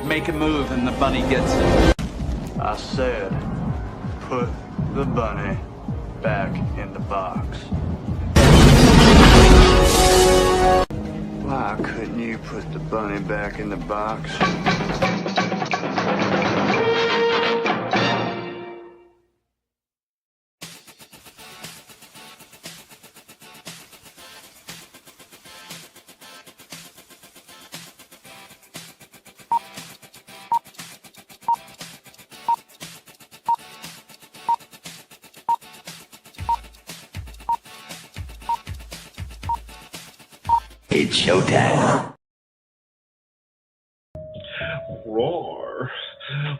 make a move and the bunny gets it. I said, put the bunny back in the box. Why couldn't you put the bunny back in the box? It's showtime. Roar.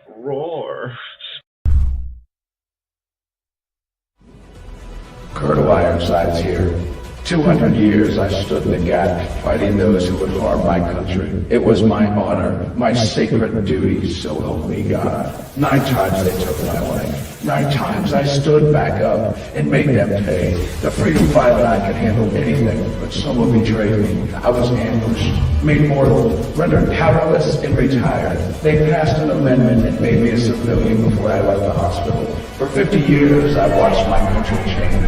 Roar. Colonel Ironsides here. 200 years I stood in the gap, fighting those who would harm my country. It was my honor, my sacred duty, so help me God. 9 times they took my life. 9 times I stood back up and made them pay. The freedom fighter I could handle anything, but someone betrayed me. I was ambushed, made mortal, rendered powerless, and retired. They passed an amendment that made me a civilian before I left the hospital. For 50 years, I've watched my country change.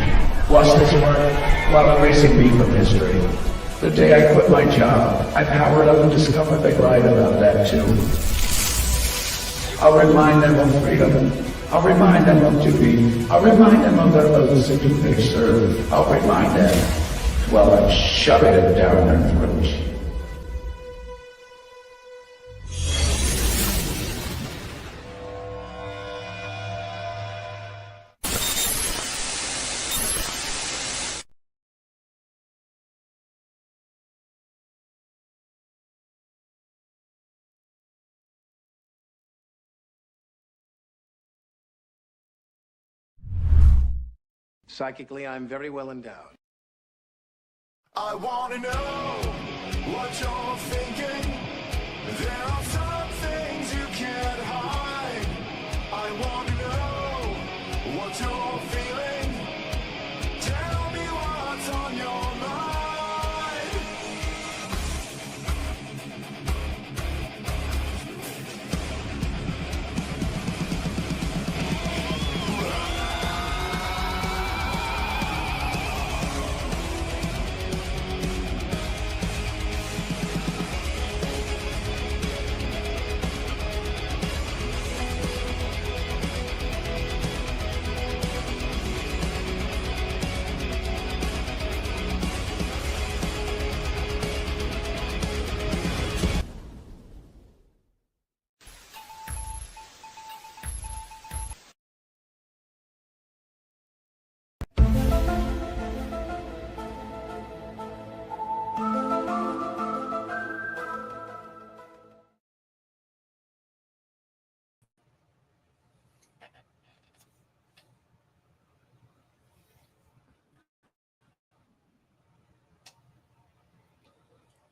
Watched this work while erasing me from history. The day I quit my job, I powered up and discovered they lied about that too. I'll remind them of freedom. I'll remind them of duty. I'll remind them of their oaths and who they serve. I'll remind them while I'm shoving it down their throats. Psychically, I'm very well endowed. I wanna know what you're thinking. There are some things you can't hide. I wanna know what you're feeling. Tell me what's on your mind.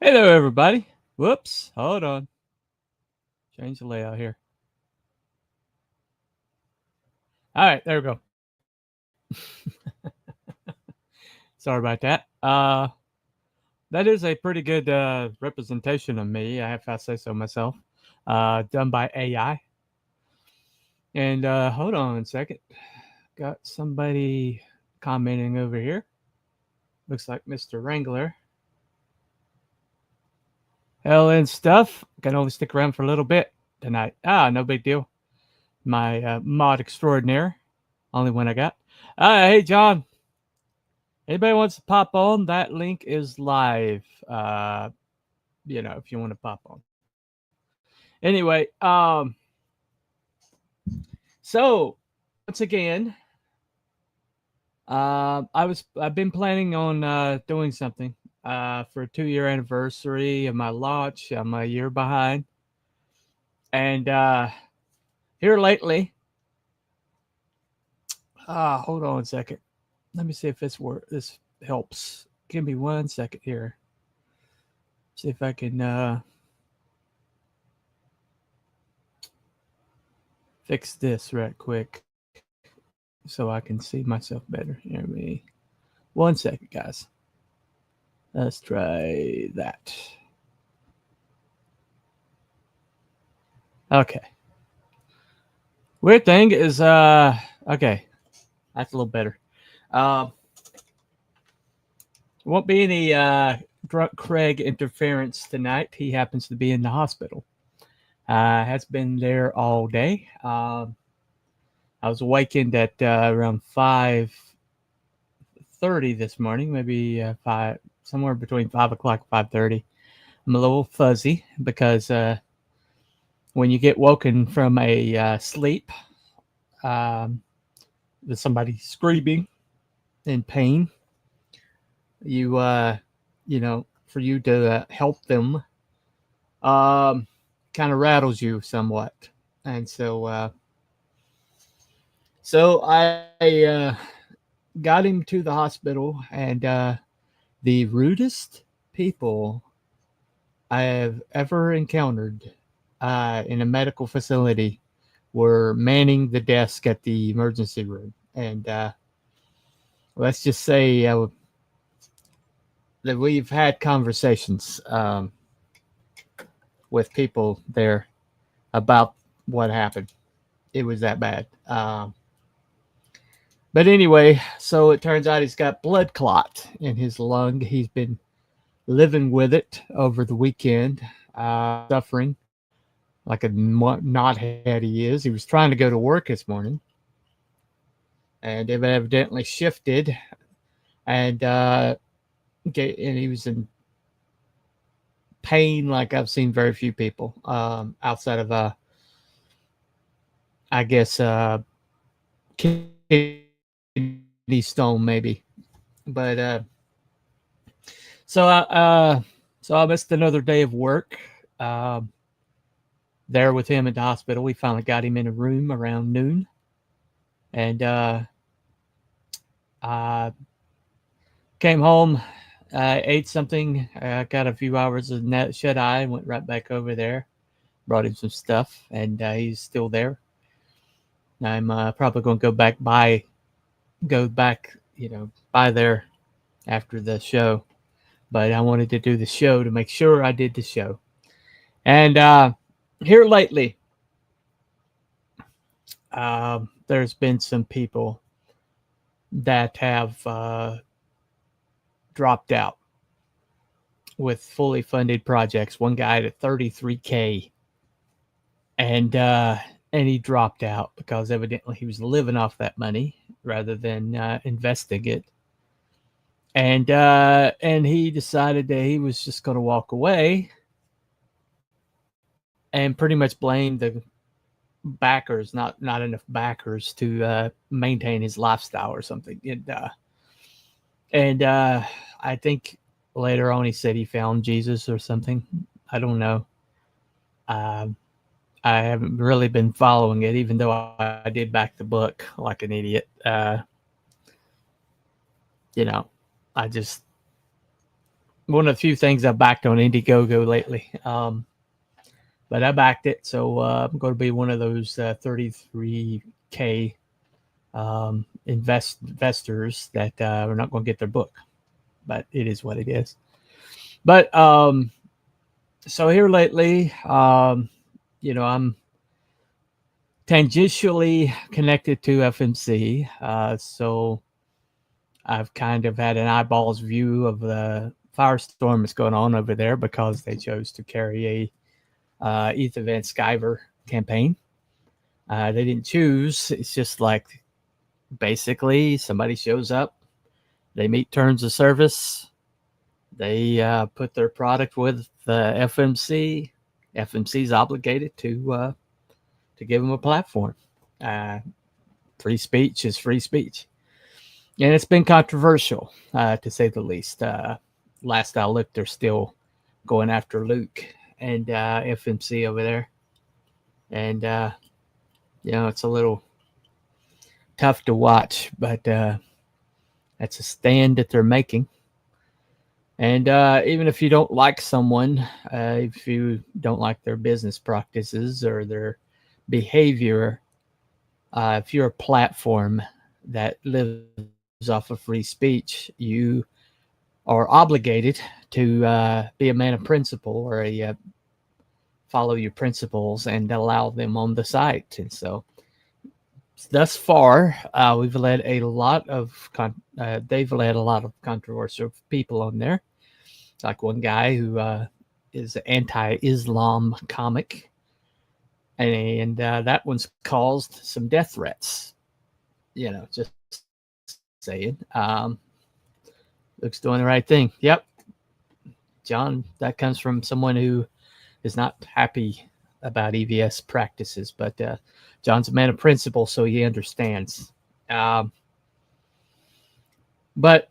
Hello, everybody. Whoops. Hold on. Change the layout here. All right. There we go. Sorry about that. That is a pretty good representation of me, if I say so myself, done by AI. And hold on a second. Got somebody commenting over here. Looks like Mr. Wrangler. Hell and stuff. Can only stick around for a little bit tonight. No big deal. My mod extraordinaire. Only one I got. Hey, John. Anybody wants to pop on? That link is live. If you want to pop on. Anyway, so once again, I've been planning on doing something for a 2-year anniversary of my launch. I'm a year behind, and here lately, hold on a second. Let me see if this helps. Give me 1 second here. See if I can fix this right quick so I can see myself better. Give me 1 second, guys. Let's try that. Okay. Weird thing is, okay, that's a little better. Won't be any Drunk Craig interference tonight. He happens to be in the hospital. Has been there all day. I was awakened at around 5:30 this morning, maybe somewhere between 5 o'clock and 5:30. I'm a little fuzzy because when you get woken from a sleep, with somebody screaming in pain, you for you to help them, kind of rattles you somewhat, and so I got him to the hospital, and the rudest people I have ever encountered in a medical facility were manning the desk at the emergency room. And let's just say that we've had conversations with people there about what happened. It was that bad. But anyway, so it turns out he's got blood clot in his lung. He's been living with it over the weekend, suffering like a knothead he is. He was trying to go to work this morning, and it evidently shifted, and he was in pain like I've seen very few people outside of I guess kidney stone maybe. But so I missed another day of work there with him at the hospital. We finally got him in a room around noon, and I came home, ate something, got a few hours of shut eye, and went right back over there, brought him some stuff, and he's still there. I'm probably going to go back by there after the show, but I wanted to do the show to make sure I did the show. And here lately, there's been some people that have dropped out with fully funded projects. One guy at $33K, and he dropped out because evidently he was living off that money rather than investing it. And he decided that he was just going to walk away and pretty much blame the backers, not enough backers to maintain his lifestyle or something. And I think later on he said he found Jesus or something. I don't know. I haven't really been following it, even though I did back the book like an idiot. I just, one of the few things I backed on Indiegogo lately. But I backed it, so I'm going to be one of those 33K investors that are not going to get their book. But it is what it is. But so here lately, I'm tangentially connected to FMC, so I've kind of had an eyeballs view of the firestorm that's going on over there because they chose to carry a Ethan Van Sciver campaign. They didn't choose. It's just like basically somebody shows up, they meet terms of service, they put their product with the FMC. FMC's obligated to give them a platform. Free speech is free speech, and it's been controversial to say the least. Last I looked, they're still going after Luke and FMC over there, and it's a little tough to watch, but that's a stand that they're making. And even if you don't like someone, if you don't like their business practices or their behavior, if you're a platform that lives off of free speech, you are obligated to be a man of principle or a follow your principles and allow them on the site. And so, thus far, we've led a lot of they've led a lot of controversial people on there. Like one guy who is an anti-Islam comic, and that one's caused some death threats. You know, just saying. Luke's doing the right thing. Yep, John. That comes from someone who is not happy about EVS practices, but John's a man of principle, so he understands. But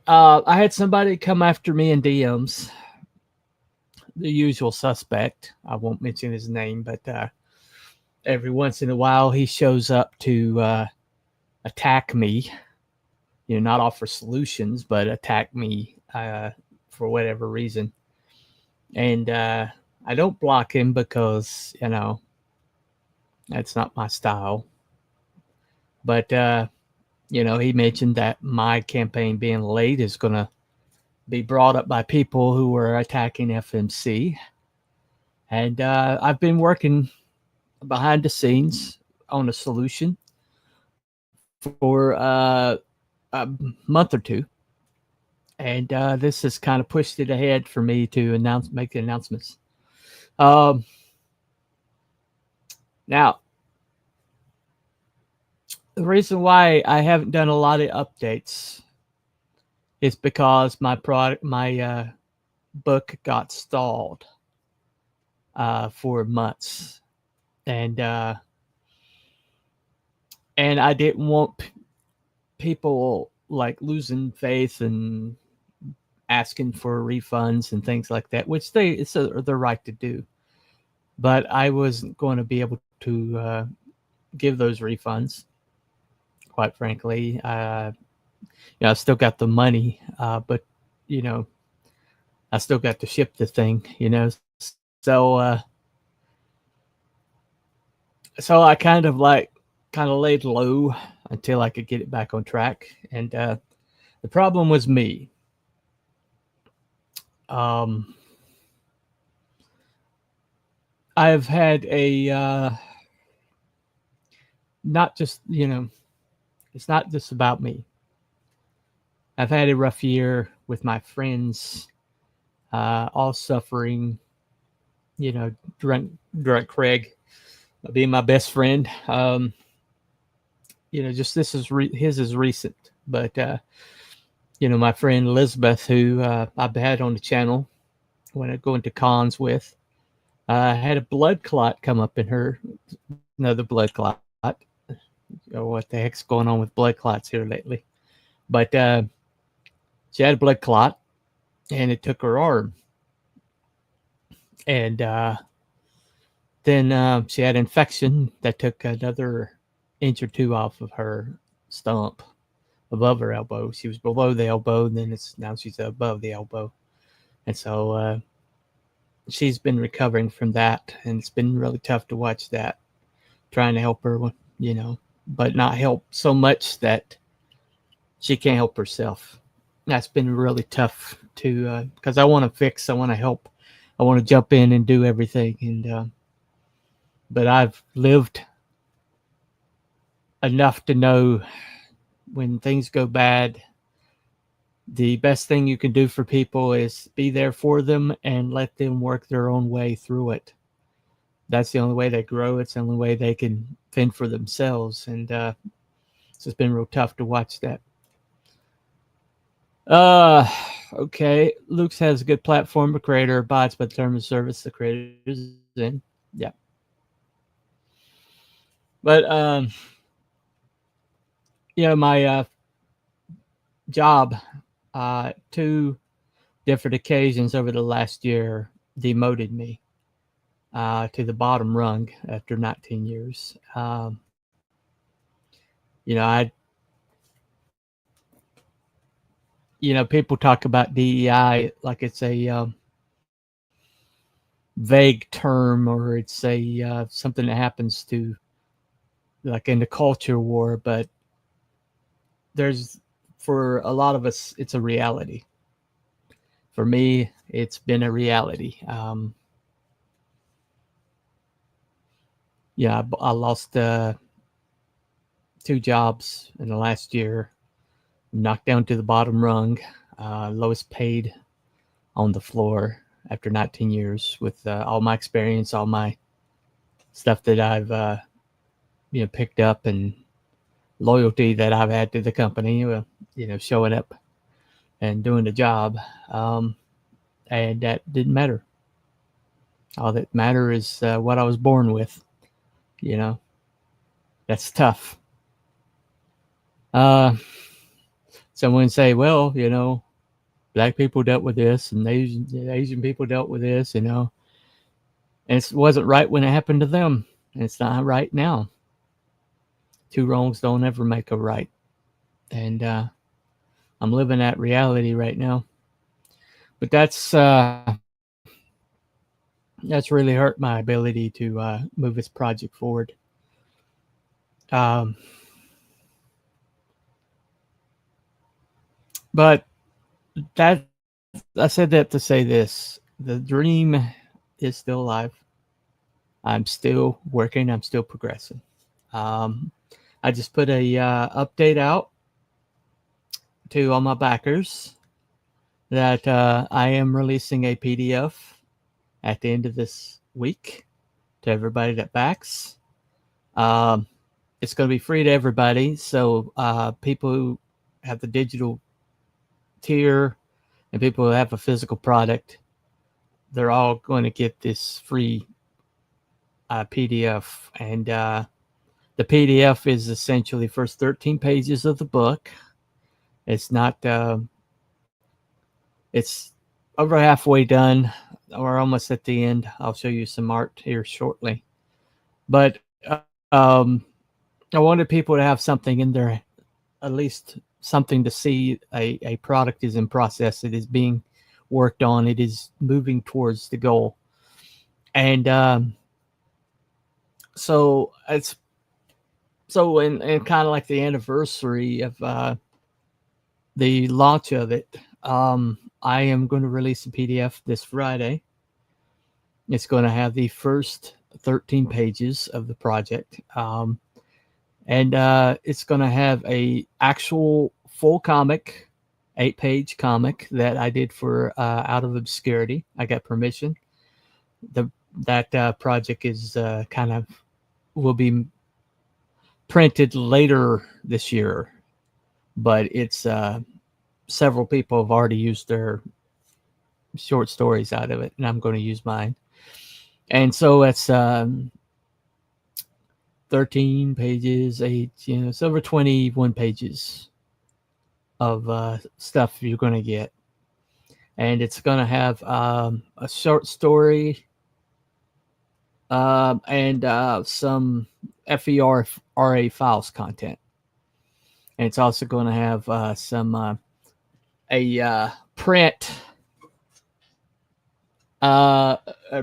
I had somebody come after me in DMs, the usual suspect. I won't mention his name, but every once in a while he shows up to attack me, you know, not offer solutions, but attack me for whatever reason. And I don't block him because, you know, that's not my style. But, you know, he mentioned that my campaign being late is going to be brought up by people who were attacking FMC. And I've been working behind the scenes on a solution for a month or two. And this has kind of pushed it ahead for me to make the announcements. Now, the reason why I haven't done a lot of updates is because my book got stalled for months, and I didn't want people like losing faith and asking for refunds and things like that, which it's their right to do. But I wasn't going to be able to give those refunds, quite frankly. You know, I still got the money, but, you know, I still got to ship the thing, you know. So I kind of laid low until I could get it back on track. And the problem was me. I've had not just, you know, it's not just about me. I've had a rough year with my friends, all suffering, you know, drunk Craig being my best friend. You know, just this is his is recent, but you know, my friend Elizabeth, who I've had on the channel when I go into cons with, had a blood clot come up in her, another blood clot. Oh, what the heck's going on with blood clots here lately? But she had a blood clot, and it took her arm. And then she had infection that took another inch or two off of her stump above her elbow. She was below the elbow, and then now she's above the elbow. And so she's been recovering from that, and it's been really tough to watch that, trying to help her, you know, but not help so much that she can't help herself. That's been really tough to, because I want to fix, I want to help, I want to jump in and do everything. And but I've lived enough to know when things go bad, the best thing you can do for people is be there for them and let them work their own way through it. That's the only way they grow. It's the only way they can fend for themselves. And so it's been real tough to watch that. Okay. Luke's has a good platform. The creator abides by the terms of service the creator is in. Yeah. But, you know, my job, 2 different occasions over the last year demoted me to the bottom rung after 19 years. You know, people talk about DEI like it's a vague term, or it's a something that happens to, like in the culture war, but for a lot of us, it's a reality. For me, it's been a reality. yeah, I lost 2 jobs in the last year, knocked down to the bottom rung, lowest paid on the floor after 19 years with all my experience, all my stuff that I've picked up, and loyalty that I've had to the company, showing up and doing the job. And that didn't matter. All that matter is what I was born with. That's tough. Someone say, well, black people dealt with this and Asian people dealt with this, and it wasn't right when it happened to them. And it's not right now. 2 wrongs don't ever make a right. And I'm living that reality right now. But that's really hurt my ability to move this project forward. But I said that to say this: the dream is still alive. I'm still working. I'm still progressing. I just put a update out to all my backers that I am releasing a PDF at the end of this week to everybody that backs. It's going to be free to everybody. So people who have the digital tier and people who have a physical product, they're all going to get this free PDF. And the PDF is essentially the first 13 pages of the book. It's not, it's over halfway done. We're almost at the end. I'll show you some art here shortly. But I wanted people to have something in there, at least something to see a product is in process. It is being worked on. It is moving towards the goal. And so it's in kind of like the anniversary of the launch of it. I am going to release a PDF this Friday. It's going to have the first 13 pages of the project. And it's going to have a actual full comic, 8-page comic that I did for Out of Obscurity. I got permission. That project is will be printed later this year, but it's several people have already used their short stories out of it, and I'm going to use mine. And so it's 13 pages, 8, it's over 21 pages of stuff you're going to get. And it's going to have a short story and some FERA files content. And it's also going to have some a print, a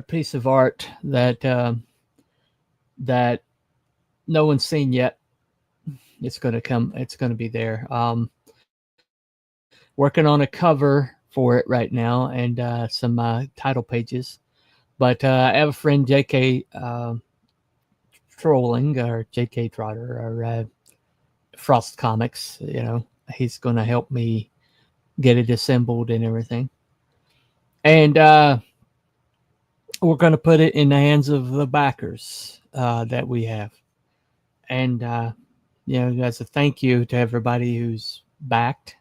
piece of art that that no one's seen yet. It's going to come. It's going to be there. Working on a cover for it right now and some title pages. But I have a friend, J.K. Trolling, or J.K. Trotter, or Frost Comics. He's going to help me get it assembled and everything. And we're going to put it in the hands of the backers that we have. And, as a thank you to everybody who's backed.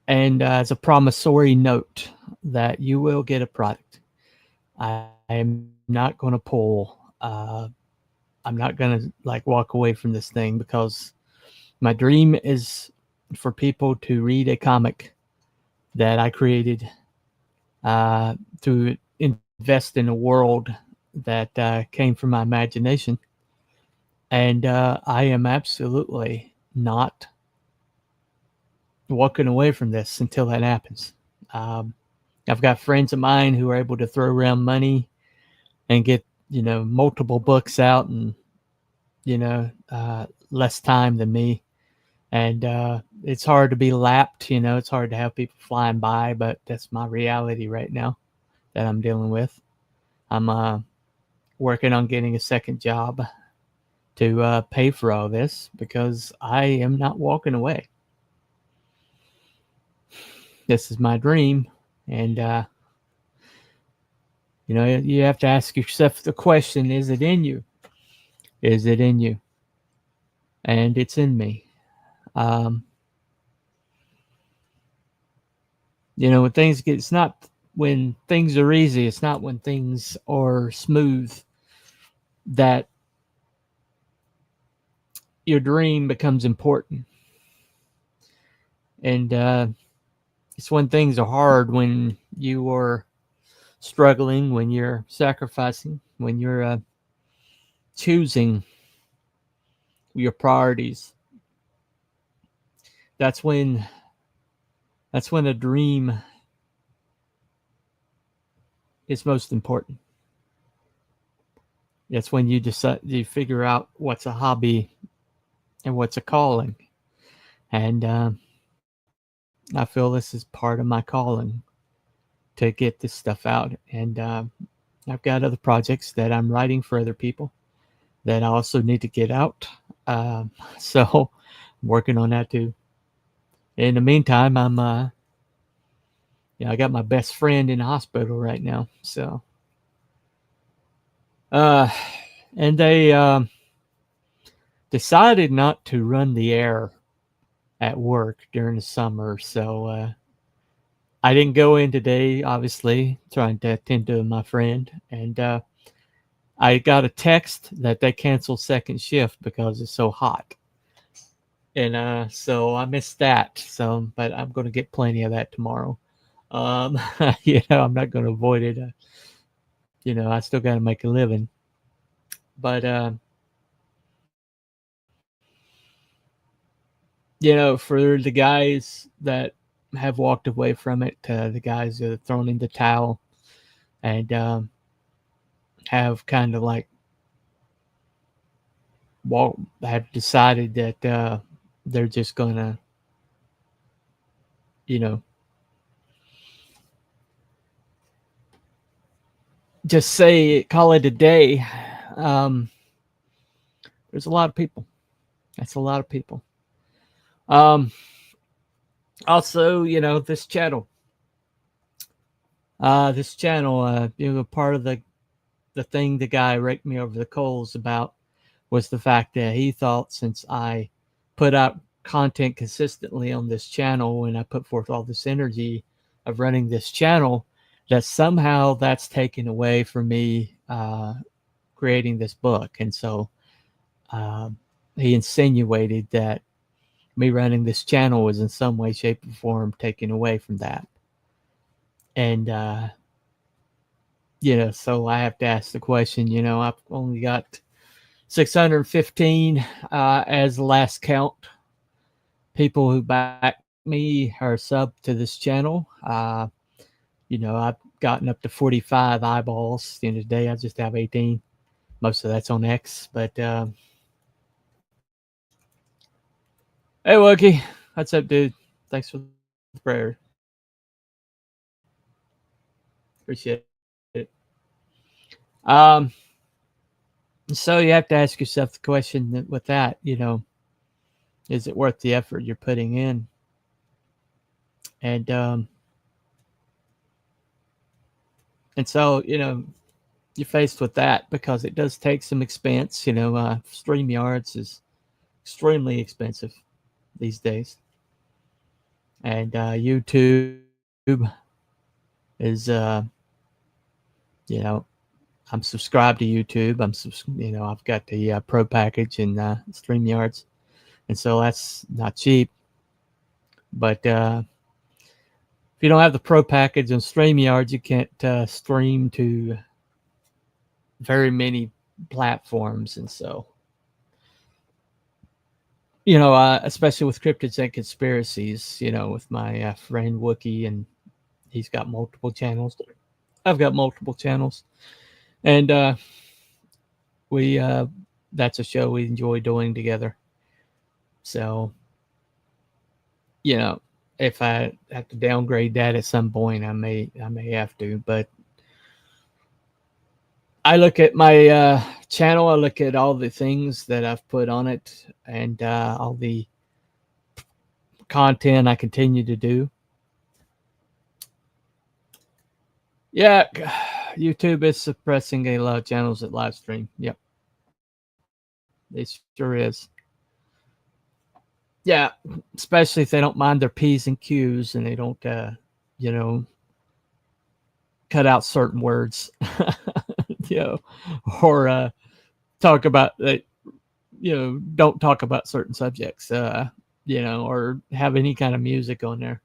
And as a promissory note that you will get a product. I am not going to pull. I'm not going to walk away from this thing, because my dream is for people to read a comic that I created, to invest in a world that came from my imagination. And I am absolutely not walking away from this until that happens. I've got friends of mine who are able to throw around money and get, multiple books out and, less time than me. And it's hard to be lapped, it's hard to have people flying by, but that's my reality right now that I'm dealing with. I'm working on getting a second job to pay for all this because I am not walking away. This is my dream. And, you have to ask yourself the question, is it in you? Is it in you? And it's in me. It's not when things are easy, it's not when things are smooth that your dream becomes important. And it's when things are hard, when you are struggling, when you're sacrificing, when you're choosing your priorities. That's when a dream is most important. That's when you figure out what's a hobby and what's a calling. And I feel this is part of my calling to get this stuff out. And I've got other projects that I'm writing for other people that I also need to get out. So I'm working on that too. In the meantime, I got my best friend in the hospital right now. So, and they decided not to run the air at work during the summer. So, I didn't go in today, obviously, trying to attend to my friend. And I got a text that they canceled second shift because it's so hot. And so I missed that. So, but I'm going to get plenty of that tomorrow. I'm not going to avoid it. I still got to make a living. But, for the guys that have walked away from it, the guys that have thrown in the towel and have kind of like have decided that they're just gonna, just call it a day. There's a lot of people. That's a lot of people. Also, this channel. Part of the thing the guy raked me over the coals about was the fact that he thought since I put out content consistently on this channel and I put forth all this energy of running this channel, that somehow that's taken away from me creating this book. And so he insinuated that me running this channel was in some way, shape, or form taken away from that. And, so I have to ask the question, I've only got 615 as the last count. People who back me are sub to this channel. I've gotten up to 45 eyeballs. At the end of the day, I just have 18. Most of that's on X. But, hey, Wookie. What's up, dude? Thanks for the prayer. Appreciate it. So you have to ask yourself the question with that, is it worth the effort you're putting in? And so, you're faced with that because it does take some expense. StreamYards is extremely expensive these days. And YouTube is, I'm subscribed to YouTube. I've got the Pro package and StreamYards. And so that's not cheap. But if you don't have the Pro package on StreamYards, you can't stream to very many platforms. And so, especially with Cryptids and Conspiracies, with my friend Wookie, and he's got multiple channels. I've got multiple channels. And that's a show we enjoy doing together. So, if I have to downgrade that at some point, I may have to. But I look at my channel. I look at all the things that I've put on it and all the content I continue to do. Yeah, YouTube is suppressing a lot of channels that live stream. Yep, it sure is. Yeah, especially if they don't mind their P's and Q's and they don't, you know, cut out certain words, you know, or talk about that, you know, don't talk about certain subjects, you know, or have any kind of music on there.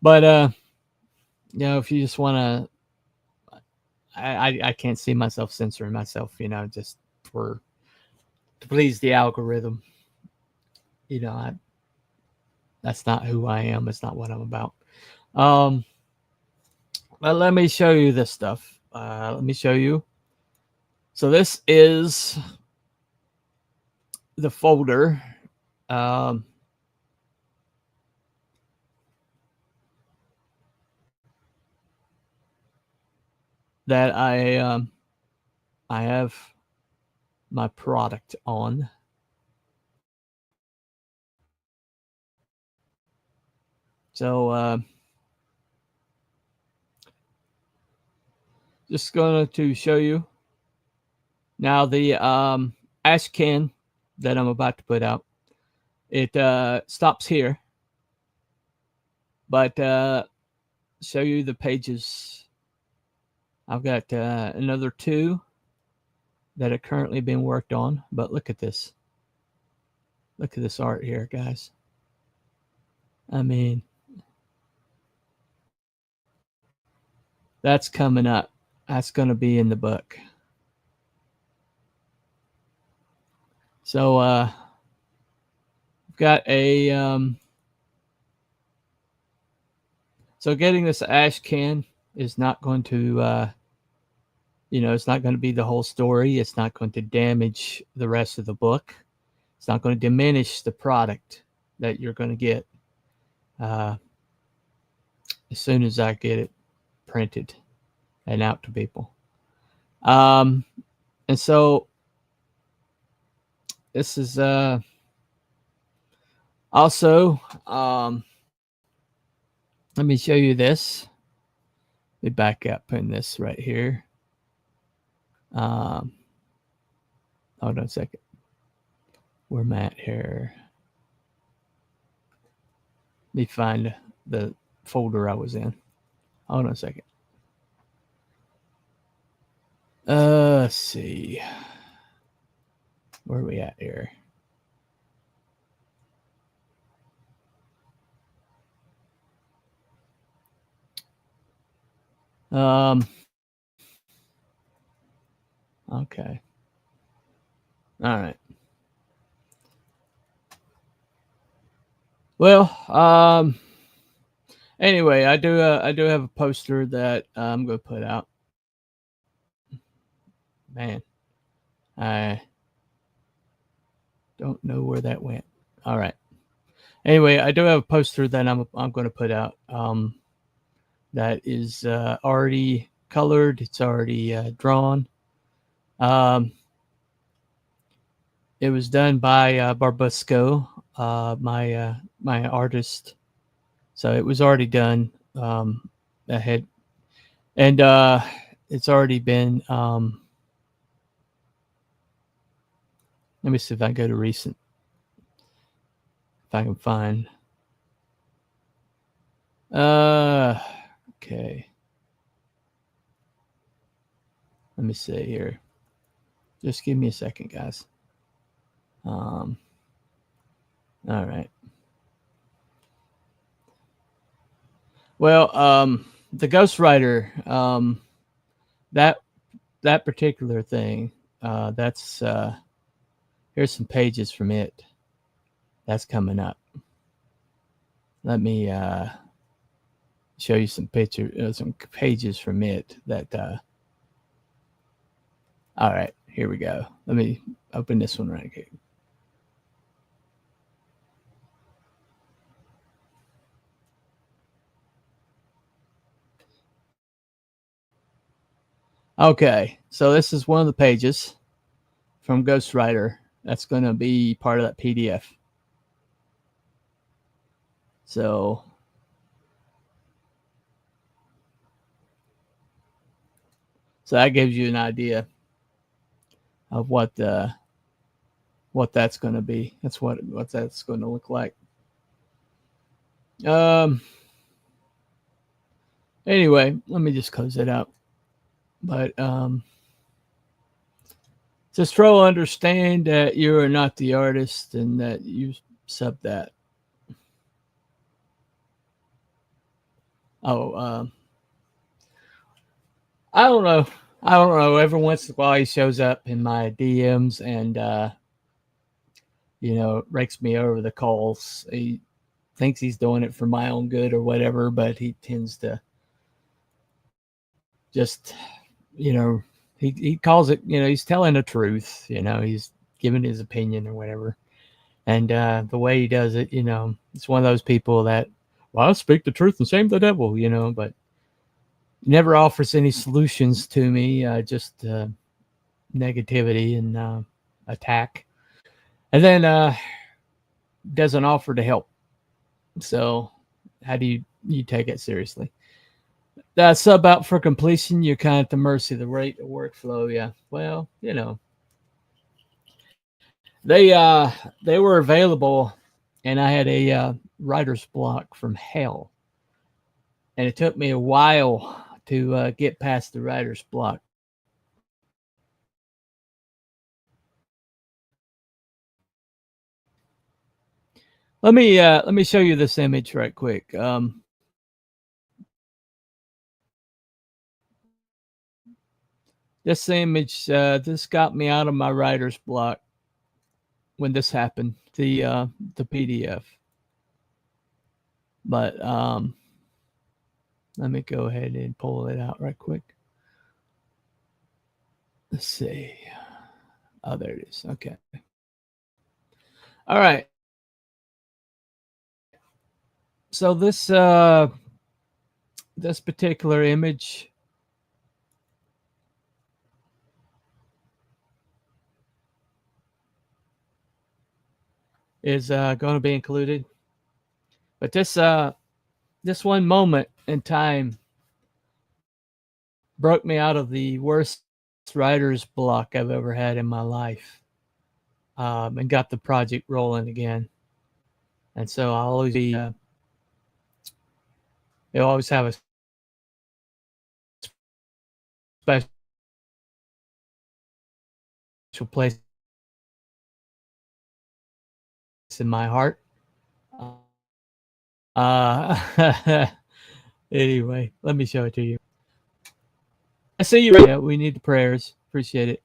But, you know, if you just want to, I can't see myself censoring myself, you know, just to please the algorithm. You know, that's not who I am. It's not what I'm about. But let me show you this stuff. Let me show you. So this is the folder. That I have my product on. So just going to show you now the ash can that I'm about to put out. It stops here, but show you the pages. I've got another 2 that are currently being worked on, but look at this. Look at this art here, guys. I mean, that's coming up. That's going to be in the book. So I've got a so getting this ash can is not going to you know, it's not going to be the whole story. It's not going to damage the rest of the book. It's not going to diminish the product that you're going to get as soon as I get it printed and out to people. And so this is also, let me show you this. Let me back up in this right here. Hold on a second. Where am I at here? Let me find the folder I was in. Hold on a second. Let's see. Where are we at here? Okay. All right. Well, anyway, I do have a poster that I'm going to put out. Man, I don't know where that went. All right. Anyway, I do have a poster that I'm going to put out. That is already colored. It's already drawn. It was done by Barbusco, my artist. So it was already done ahead, and it's already been. Let me see if I can go to recent. If I can find. Okay. Let me see here. Just give me a second, guys. All right. Well, the Ghostwriter, that particular thing, that's here's some pages from it. That's coming up. Let me show you some some pages from it that. All right, here we go. Let me open this one right here. Okay, so this is one of the pages from Ghostwriter that's going to be part of that PDF. So that gives you an idea of what that's going to be. That's what that's going to look like. Anyway, let me just close it out. But just try to understand that you are not the artist and that you sub that. Oh, I don't know. Every once in a while he shows up in my DMs and rakes me over the coals. He thinks he's doing it for my own good or whatever, but he tends to just, he calls it, he's telling the truth, he's giving his opinion or whatever. And the way he does it, it's one of those people that, well, I'll speak the truth and shame the devil, but never offers any solutions to me, just negativity and attack. And then doesn't offer to help. So how do you take it seriously? That sub out for completion, you're kind of at the mercy of the rate of workflow. Yeah. Well, they were available and I had a writer's block from hell. And it took me a while to get past the writer's block. Let me show you this image right quick. This image, this got me out of my writer's block when this happened. The PDF. But let me go ahead and pull it out right quick. Let's see. Oh, there it is. Okay. All right. So this particular image is going to be included. But this one moment in time broke me out of the worst writer's block I've ever had in my life, and got the project rolling again. And so I'll always be, you'll always have a special place in my heart. Anyway, let me show it to you. I see you. Yeah, we need the prayers. Appreciate it.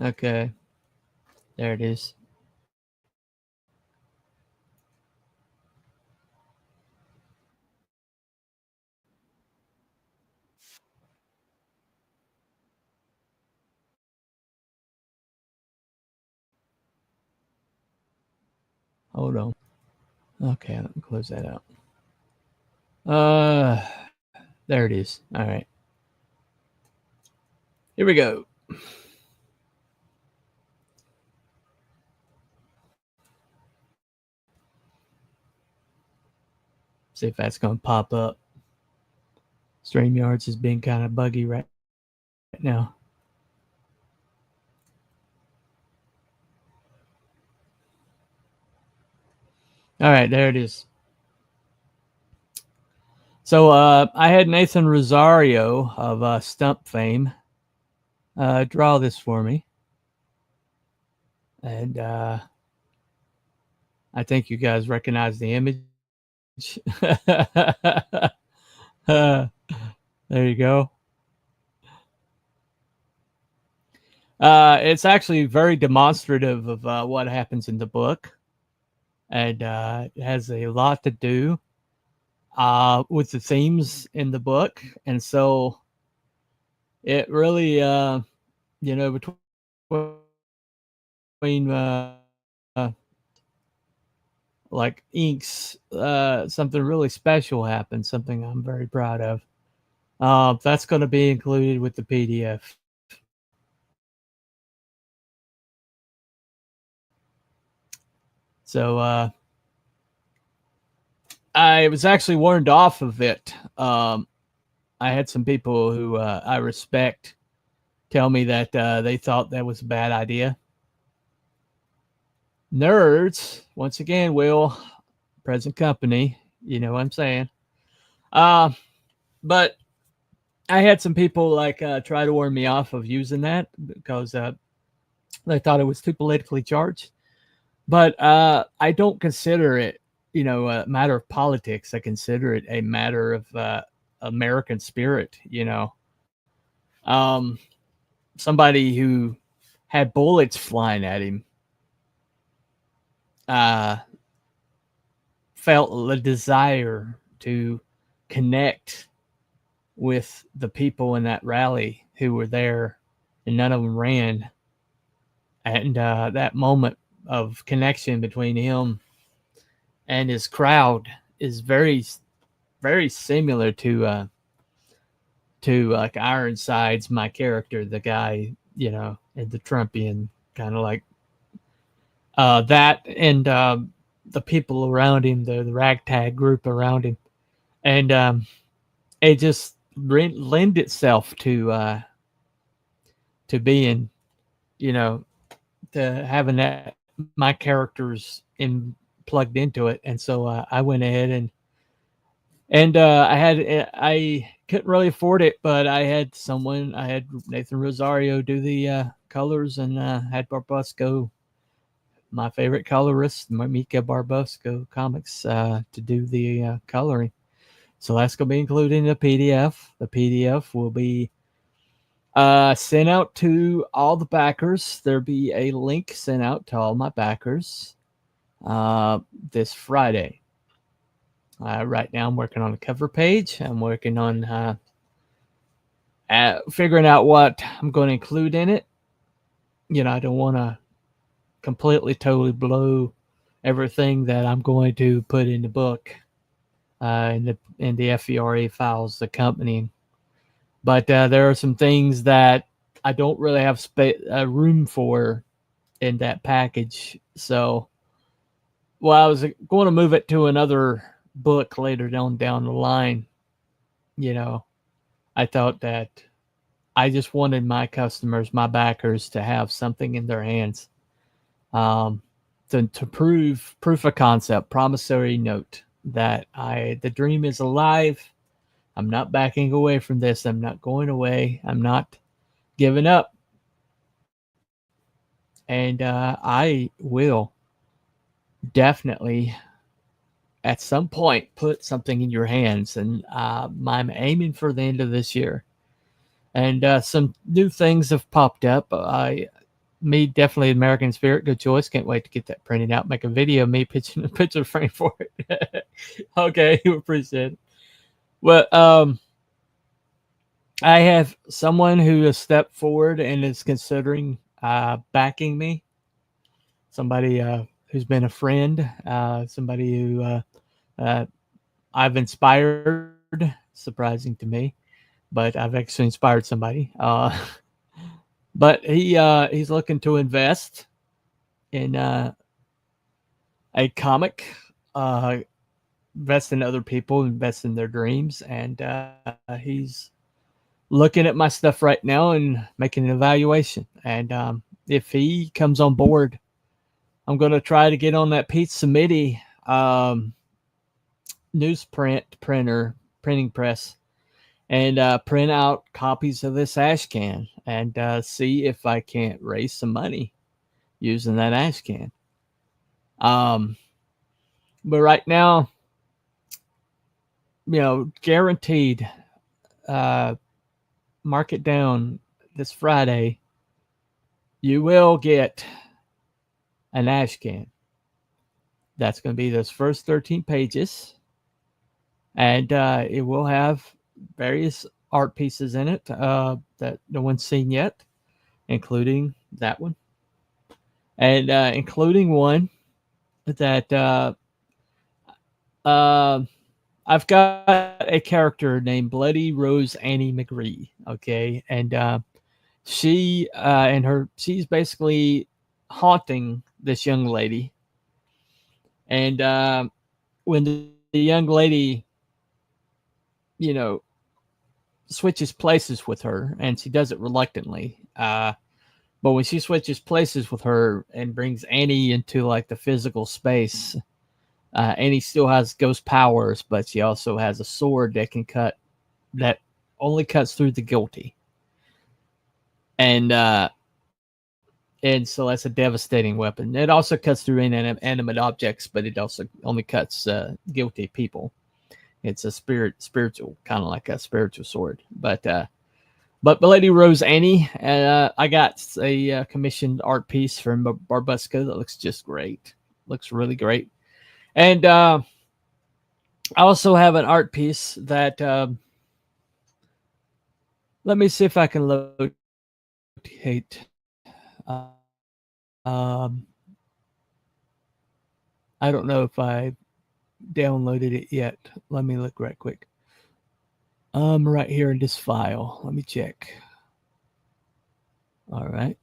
Okay. There it is. Hold on. Okay, let me close that out. There it is. All right. Here we go. See if that's going to pop up. StreamYards is being kind of buggy right now. All right, there it is. So I had Nathan Rosario of Stump fame draw this for me. And I think you guys recognize the image. There you go. It's actually very demonstrative of what happens in the book. And it has a lot to do with the themes in the book. And so it really, between like inks, something really special happened, something I'm very proud of. That's going to be included with the PDF. So I was actually warned off of it. I had some people who I respect tell me that they thought that was a bad idea. Nerds, once again, Will, present company, you know what I'm saying. But I had some people like try to warn me off of using that because they thought it was too politically charged. But I don't consider it, you know, a matter of politics. I consider it a matter of American spirit, you know. Somebody who had bullets flying at him felt the desire to connect with the people in that rally who were there, and none of them ran. And that moment of connection between him and his crowd is very, very similar to like Ironside's my character, the guy, you know, in the Trumpian kind of like that, and the people around him, the ragtag group around him, and it just lend itself to being, you know, to having that my characters plugged into it. And so I went ahead and I couldn't really afford it, but I had Nathan Rosario do the colors, and had Barbusco, my favorite colorist, Mika Barbusco Comics, to do the coloring. So that's going to be included in the PDF. The PDF will be sent out to all the backers. There'll be a link sent out to all my backers this Friday. Right now I'm working on a cover page. I'm working on figuring out what I'm going to include in it. You know, I don't want to completely, totally blow everything that I'm going to put in the book, in the FERA files accompanying. But there are some things that I don't really have room for in that package. So, well, I was going to move it to another book later down the line. You know, I thought that I just wanted my customers, my backers, to have something in their hands, to proof of concept, promissory note that the dream is alive. I'm not backing away from this. I'm not going away. I'm not giving up. And I will definitely at some point put something in your hands. And I'm aiming for the end of this year. And some new things have popped up. Definitely American Spirit, good choice. Can't wait to get that printed out. Make a video of me pitching a picture frame for it. Okay, you appreciate it. Well, I have someone who has stepped forward and is considering backing me. Somebody who's been a friend, somebody who I've inspired, surprising to me, but I've actually inspired somebody. But he's looking to invest in a comic, invest in other people, invest in their dreams, and he's looking at my stuff right now and making an evaluation. And if he comes on board, I'm going to try to get on that Pete Samiti newsprint printing press and print out copies of this ash can and see if I can't raise some money using that ash can. But right now, you know, guaranteed, mark it down this Friday, you will get an ash can. That's going to be those first 13 pages. And it will have various art pieces in it that no one's seen yet, including that one. And including one that I've got a character named Bloody Rose Annie McGree. Okay, and she's basically haunting this young lady, and when the young lady, you know, switches places with her, and she does it reluctantly. But when she switches places with her and brings Annie into like the physical space, Annie still has ghost powers, but she also has a sword that only cuts through the guilty. And so that's a devastating weapon. It also cuts through inanimate objects, but it also only cuts guilty people. It's a spiritual, kind of like a spiritual sword. But Lady Rose Annie, I got a commissioned art piece from Barbusca that looks just great. Looks really great. And I also have an art piece that, let me see if I can locate. I don't know if I downloaded it yet. Let me look right quick. Right here in this file. Let me check. All right.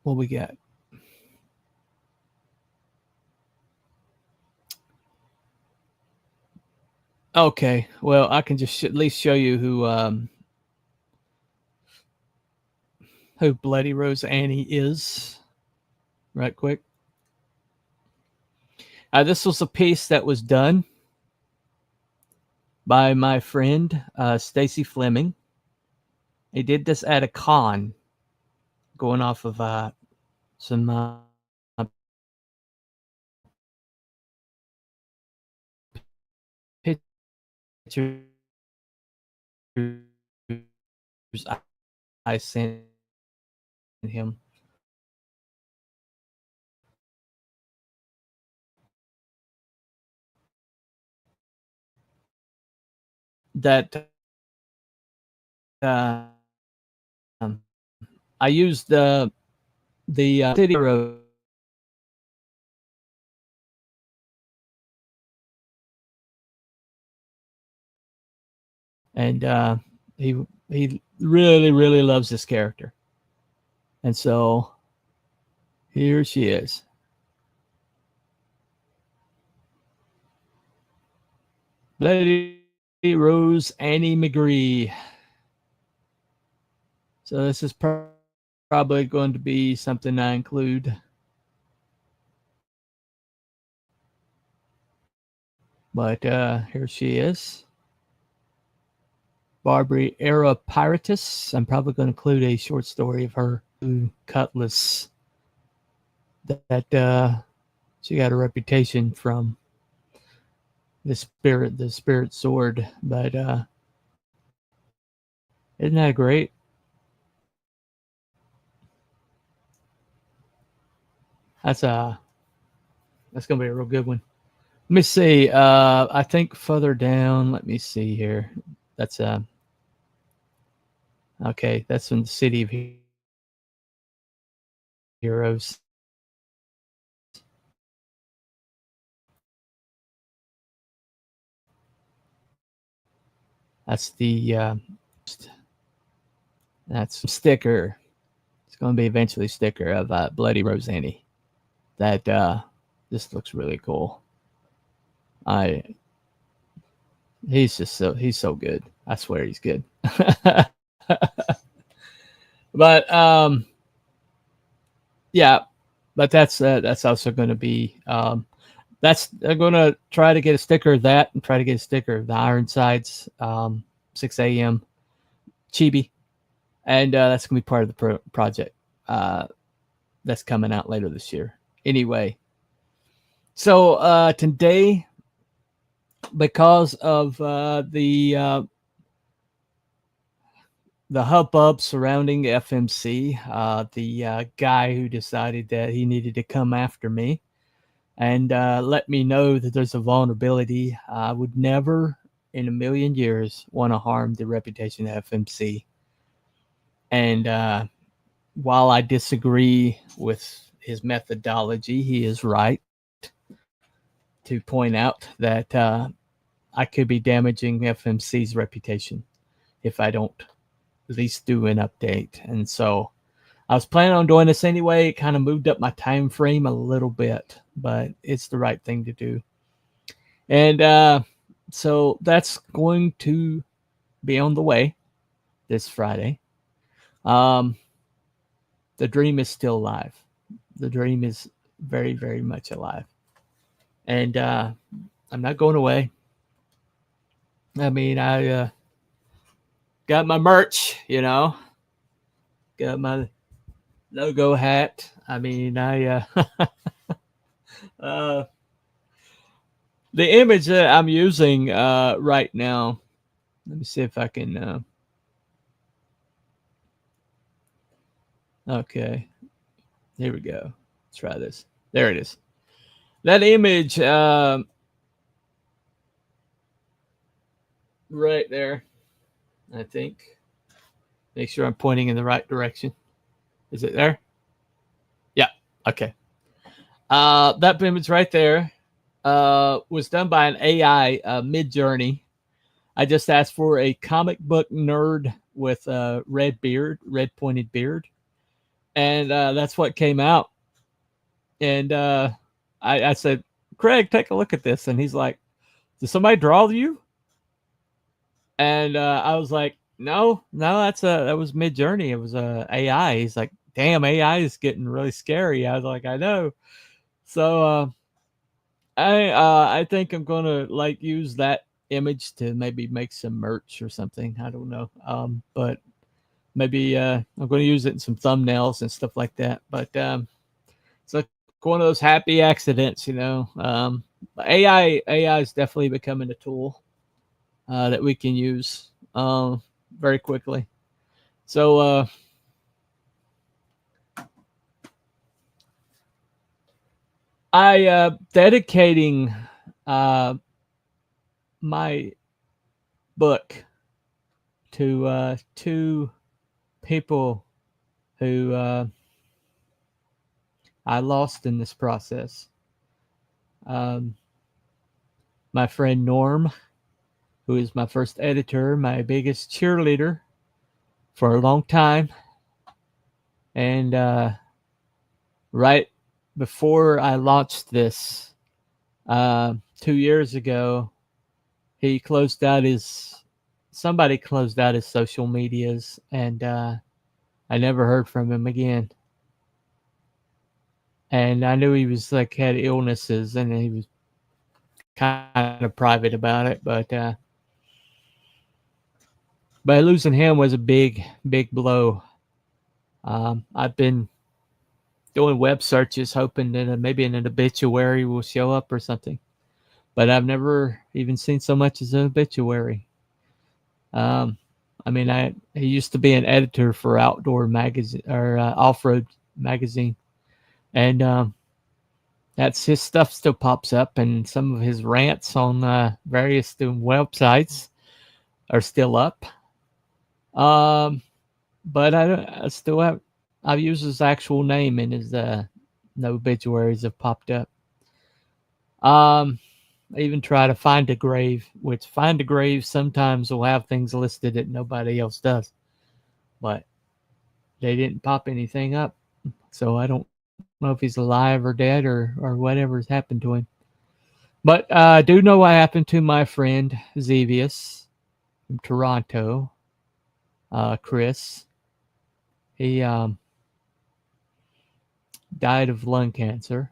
What we got? Okay. Well, I can just at least show you who Bloody Rose Annie is. Right quick. This was a piece that was done by my friend Stacy Fleming. He did this at a con, going off of some pictures I sent him. That I used the city road and he really loves this character, and so here she is. Lady Rose Annie McGree. So this is probably going to be something I include. But here she is. Barbriera Piratus. I'm probably going to include a short story of her cutlass that she got a reputation from. The spirit sword. But isn't that great? That's gonna be a real good one. Let me see. I think further down. Let me see here. That's okay. That's in the City of Heroes. That's the that's sticker. It's going to be eventually a sticker of Bloody Rose Annie. That this looks really cool. He's so good. I swear he's good. But yeah, but that's also going to be I'm going to try to get a sticker of that and try to get a sticker of the Ironsides 6 a.m. Chibi, and that's going to be part of the project that's coming out later this year. Anyway, so today, because of the hubbub surrounding FMC, the guy who decided that he needed to come after me and let me know that there's a vulnerability. I would never in a million years want to harm the reputation of FMC. And while I disagree with his methodology, he is right. to point out that I could be damaging FMC's reputation if I don't at least do an update. And so I was planning on doing this anyway. It kind of moved up my time frame a little bit, but it's the right thing to do. And so that's going to be on the way this Friday. The dream is still alive. The dream is very, very much alive. And I'm not going away. I mean, I got my merch, got my logo hat. I mean, the image that I'm using right now, let me see if I can, okay, here we go. Let's try this. There it is. That image right there, I think. Make sure I'm pointing in the right direction. Is it there? Yeah. Okay. That image right there was done by an AI, Midjourney. I just asked for a comic book nerd with a red pointed beard. And that's what came out. And I said, Craig, take a look at this. And he's like, did somebody draw you? And I was like, no, that was Midjourney. It was AI. He's like, damn, AI is getting really scary. I was like, I know. So I think I'm gonna use that image to maybe make some merch or something. I don't know. But maybe I'm gonna use it in some thumbnails and stuff like that. But it's like one of those happy accidents, AI is definitely becoming a tool that we can use very quickly. So I dedicating my book to two people who I lost in this process. My friend Norm, who is my first editor, my biggest cheerleader for a long time. And right before I launched this 2 years ago, somebody closed out his social medias, and I never heard from him again. And I knew he was had illnesses, and he was kind of private about it, but losing him was a big blow. I've been doing web searches hoping that maybe an obituary will show up or something, but I've never even seen so much as an obituary. I mean, he used to be an editor for Outdoor Magazine or Off-Road Magazine, and that's his stuff still pops up, and some of his rants on various websites are still up. But I've used his actual name, and his no obituaries have popped up. I even try to find a grave, which Find a Grave sometimes will have things listed that nobody else does, but they didn't pop anything up, so I don't know if he's alive or dead or whatever's happened to him. But I do know what happened to my friend Xevious from Toronto, Chris. He died of lung cancer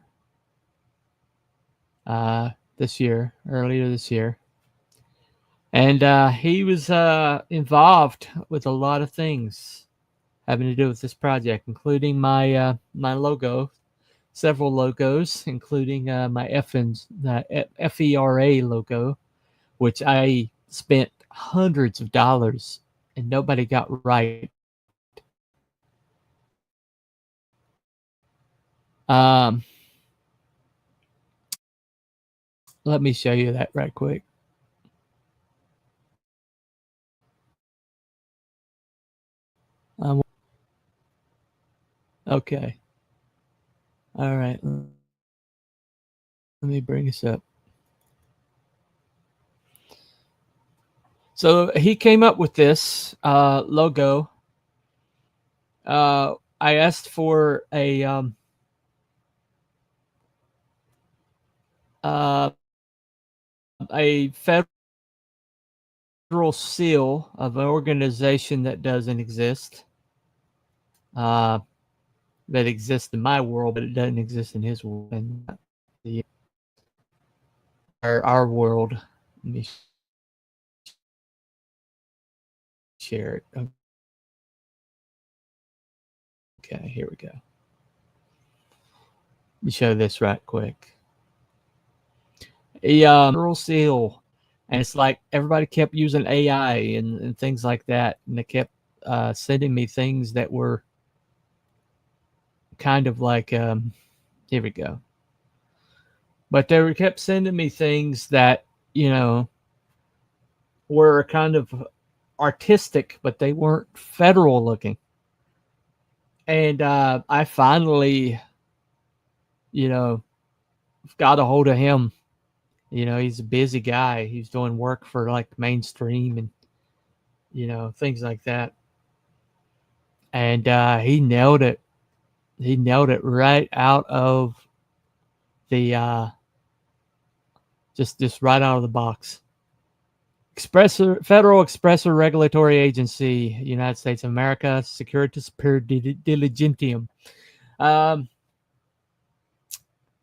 earlier this year. And he was involved with a lot of things having to do with this project, including my logo, several logos, including my FERA logo, which I spent hundreds of dollars and nobody got right. Let me show you that right quick. Okay. All right. Let me bring this up. So he came up with this logo. I asked for a federal seal of an organization that doesn't exist. That exists in my world, but it doesn't exist in his world. And our world. Let me share it. Okay, here we go. Let me show this right quick. A federal seal. And it's like everybody kept using AI and things like that. And they kept sending me things that were kind of like, here we go. But they kept sending me things that, you know, were kind of artistic, but they weren't federal looking. And I finally, you know, got a hold of him. You know, he's a busy guy. He's doing work for like mainstream and, you know, things like that. And he nailed it. He nailed it right out of the just right out of the box. Federal Expressor Regulatory Agency, United States of America, Securitas per Diligentium.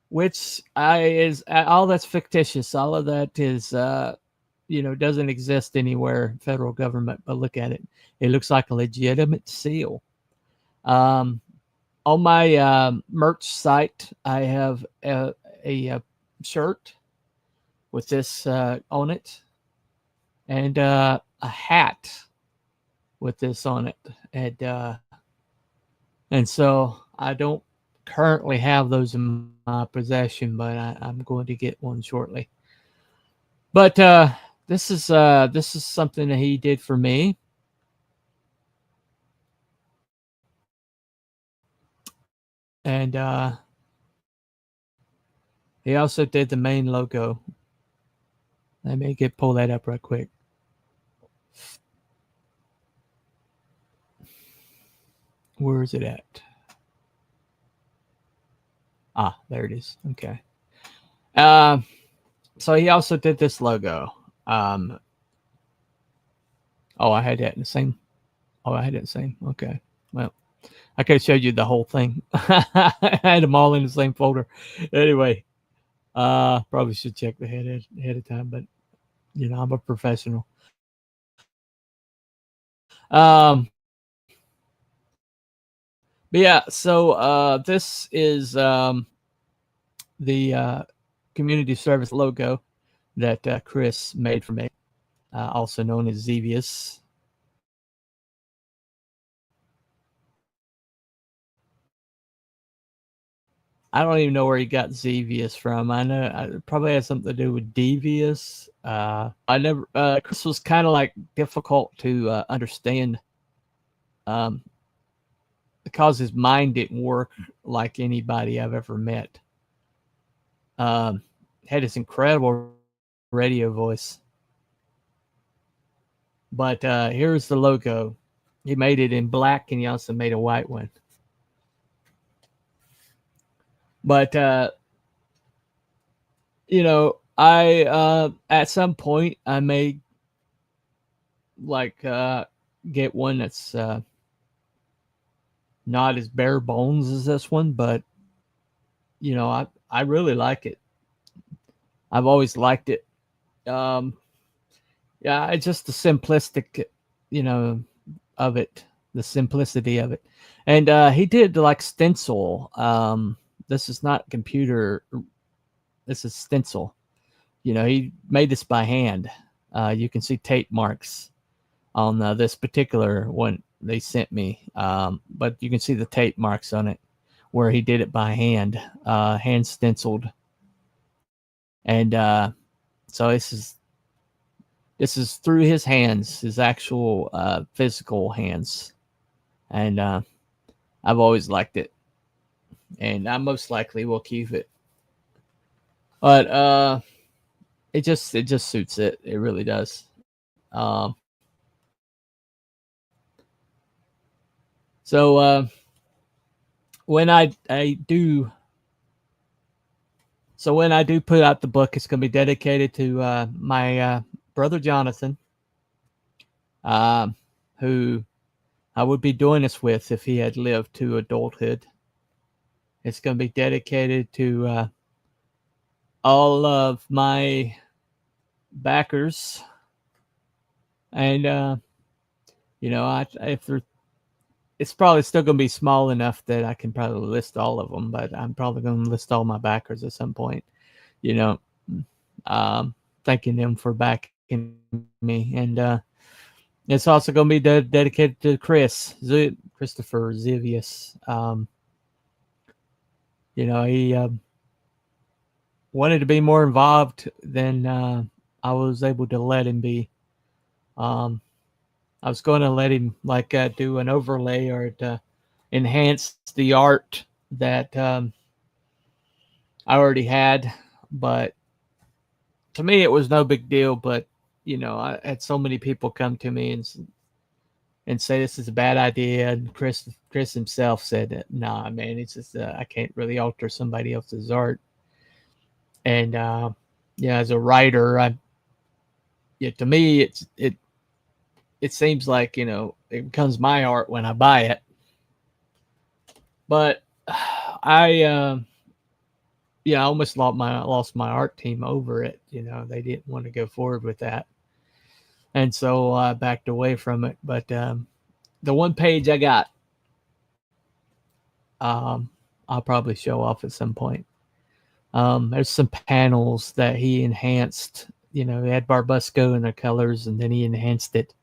Which is all that's fictitious. All of that is, you know, doesn't exist anywhere federal government. But look at it; it looks like a legitimate seal. On my merch site, I have a shirt with this on it, and a hat with this on it, and so I don't currently have those in my possession, but I'm going to get one shortly. But this is something that he did for me, and he also did the main logo. Let me pull that up right quick. Where is it at? Ah, there it is. Okay. So he also did this logo. Oh, I had that in the same. Oh, I had it in the same. Okay. Well, I could have showed you the whole thing. I had them all in the same folder. Anyway, probably should check the head of time, but you know, I'm a professional. But yeah, so this is the community service logo that Chris made for me, also known as Xevious. I don't even know where he got Xevious from. I know it probably has something to do with devious. Chris was kind of like difficult to understand, because his mind didn't work like anybody I've ever met. Had this incredible radio voice. But here's the logo. He made it in black, and he also made a white one. But you know, I at some point I may like get one that's not as bare bones as this one, but you know, I really like it. I've always liked it. Yeah, it's just the simplistic, you know, of it, the simplicity of it. And he did like stencil. This is not computer. This is stencil. You know, he made this by hand. You can see tape marks on this particular one they sent me. But you can see the tape marks on it where he did it by hand, hand stenciled. And so this is through his hands, his actual physical hands. And I've always liked it. And I most likely will keep it. But it just suits it. It really does. Um, so when I do, so when I do put out the book, it's going to be dedicated to my brother Jonathan, who I would be doing this with if he had lived to adulthood. It's going to be dedicated to all of my backers, and it's probably still going to be small enough that I can probably list all of them, but I'm probably going to list all my backers at some point. Thanking them for backing me, and it's also going to be dedicated to Christopher Zivius. He wanted to be more involved than I was able to let him be. I was going to let him do an overlay or to enhance the art that I already had, but to me it was no big deal. But I had so many people come to me and say this is a bad idea, and Chris himself said that, nah, man, it's just I can't really alter somebody else's art. And as a writer, to me it seems like it becomes my art when I buy it. But I almost lost my art team over it. They didn't want to go forward with that, and so I backed away from it. But the one page I got, I'll probably show off at some point. There's some panels that he enhanced. He had Barbusco in their colors, and then he enhanced it.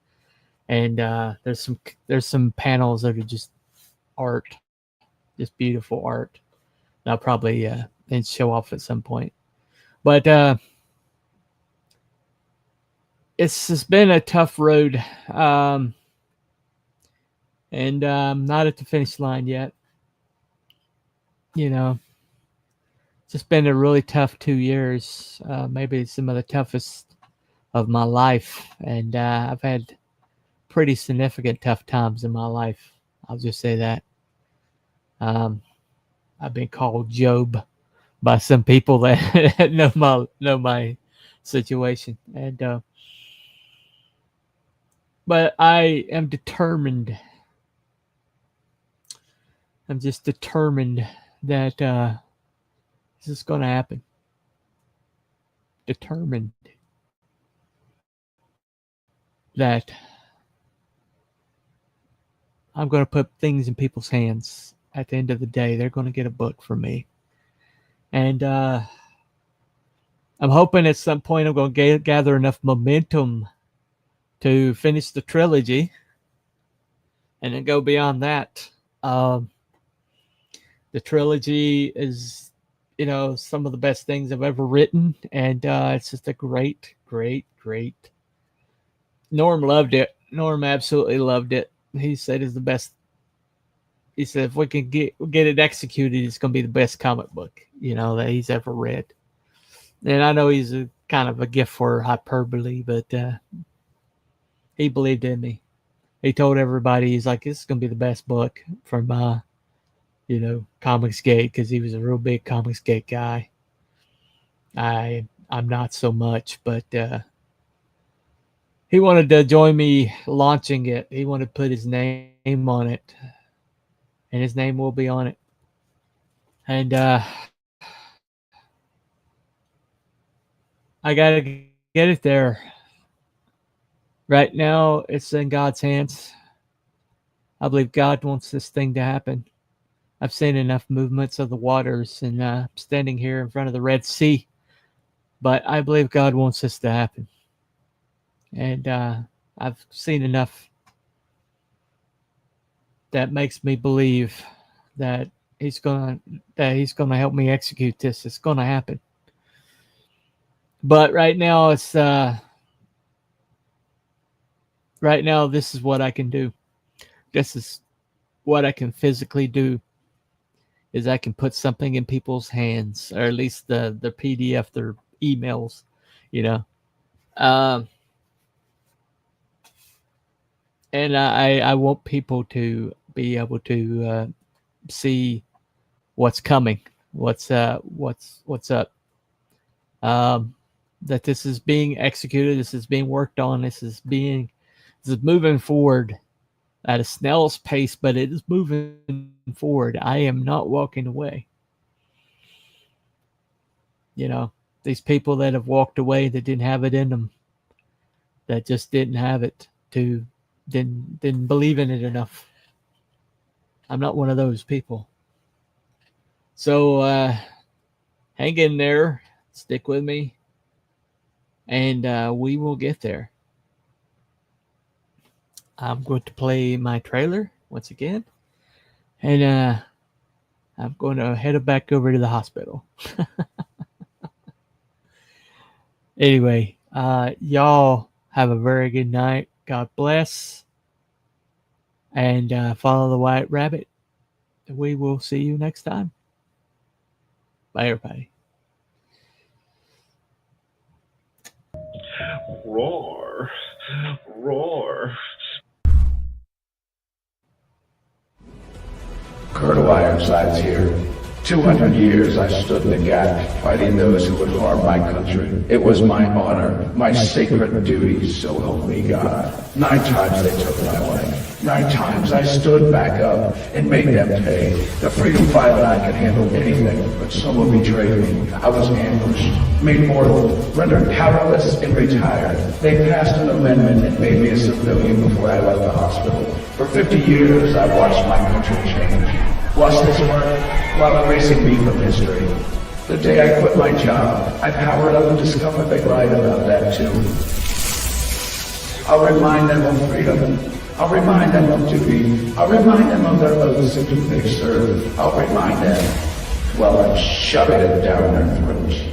And there's some panels that are just art, just beautiful art. And I'll probably and show off at some point. But it's just been a tough road, and I'm not at the finish line yet. It's just been a really tough 2 years, maybe some of the toughest of my life, and I've had pretty significant tough times in my life. I'll just say that. I've been called Job by some people that know my situation, and but I am determined. I'm just determined that this is going to happen. Determined that I'm going to put things in people's hands. At the end of the day, they're going to get a book from me. And I'm hoping at some point I'm going to gather enough momentum to finish the trilogy and then go beyond that. The trilogy is, some of the best things I've ever written. And it's just a great, great, great. Norm loved it. Norm absolutely loved it. He said it's the best. He said if we can get it executed, it's going to be the best comic book, that he's ever read. And I know he's a kind of a gift for hyperbole, but he believed in me. He told everybody, he's like, this is going to be the best book from, Comicsgate, because he was a real big Comicsgate guy. I'm not so much, but he wanted to join me launching it. He wanted to put his name on it, and his name will be on it. And I got to get it there. Right now, it's in God's hands. I believe God wants this thing to happen. I've seen enough movements of the waters, and I'm standing here in front of the Red Sea. But I believe God wants this to happen. And I've seen enough that makes me believe that he's gonna help me execute this. It's gonna happen. But right now this is what I can do. This is what I can physically do, is I can put something in people's hands, or at least the PDF, their emails, and I want people to be able to see what's coming, what's up. That this is being executed, this is being worked on, this is moving forward at a snail's pace, but it is moving forward. I am not walking away. You know, these people that have walked away that didn't have it in them, that just didn't have it, didn't believe in it enough. I'm not one of those people. So hang in there, stick with me, and we will get there. I'm going to play my trailer once again, and I'm going to head back over to the hospital. Anyway, y'all have a very good night. God bless, and follow the White Rabbit. We will see you next time. Bye, everybody. Roar. Roar. Colonel Ironsides here. 200 years I stood in the gap, fighting those who would harm my country. It was my honor, my sacred duty, so help me God. 9 times they took my life. 9 times I stood back up and made them pay. The freedom fighter and I could handle anything, but someone betrayed me. I was ambushed, made mortal, rendered powerless, and retired. They passed an amendment that made me a civilian before I left the hospital. For 50 years, I watched my country change. Watched this work while erasing me from history. The day I quit my job, I powered up and discovered they lied about that too. I'll remind them of freedom. I'll remind them of duty. I'll remind them of their oaths and who they serve. I'll remind them while I'm shoving it down their throats.